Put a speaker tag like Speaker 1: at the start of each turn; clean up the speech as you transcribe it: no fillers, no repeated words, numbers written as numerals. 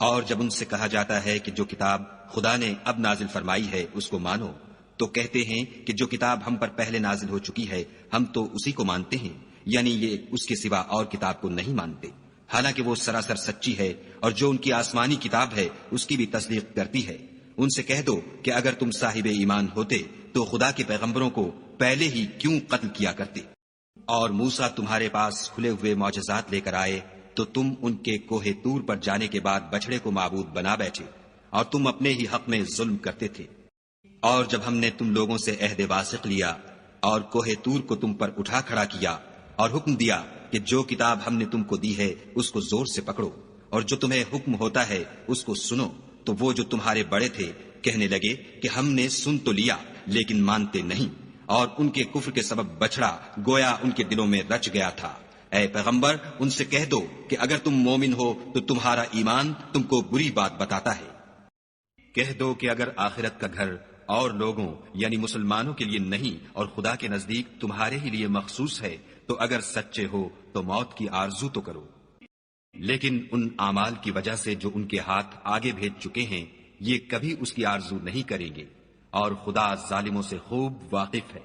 Speaker 1: اور جب ان سے کہا جاتا ہے کہ جو کتاب خدا نے اب نازل فرمائی ہے اس کو مانو، تو کہتے ہیں کہ جو کتاب ہم پر پہلے نازل ہو چکی ہے ہم تو اسی کو مانتے ہیں، یعنی یہ اس کے سوا اور کتاب کو نہیں مانتے، حالانکہ وہ سراسر سچی ہے، اور جو ان کی آسمانی کتاب ہے اس کی بھی تصدیق کرتی ہے۔ ان سے کہہ دو کہ اگر تم صاحب ایمان ہوتے تو خدا کے پیغمبروں کو پہلے ہی کیوں قتل کیا کرتے؟ اور موسیٰ تمہارے پاس کھلے ہوئے معجزات لے کر آئے تو تم ان کے کوہ طور پر جانے کے بعد بچڑے کو معبود بنا بیٹھے، اور تم اپنے ہی حق میں ظلم کرتے تھے۔ اور جب ہم نے تم لوگوں سے عہد واثق لیا اور کوہ طور کو تم پر اٹھا کھڑا کیا اور حکم دیا کہ جو کتاب ہم نے تم کو دی ہے اس کو زور سے پکڑو، اور جو تمہیں حکم ہوتا ہے اس کو سنو، تو وہ جو تمہارے بڑے تھے کہنے لگے کہ ہم نے سن تو لیا لیکن مانتے نہیں، اور ان کے کفر کے سبب بچڑا گویا ان کے دلوں میں رچ گیا تھا۔ اے پیغمبر ان سے کہہ دو کہ اگر تم مومن ہو تو تمہارا ایمان تم کو بری بات بتاتا ہے۔ کہہ دو کہ اگر آخرت کا گھر اور لوگوں یعنی مسلمانوں کے لیے نہیں اور خدا کے نزدیک تمہارے ہی لیے مخصوص ہے تو اگر سچے ہو تو موت کی آرزو تو کرو، لیکن ان اعمال کی وجہ سے جو ان کے ہاتھ آگے بھیج چکے ہیں یہ کبھی اس کی آرزو نہیں کریں گے، اور خدا ظالموں سے خوب واقف ہے۔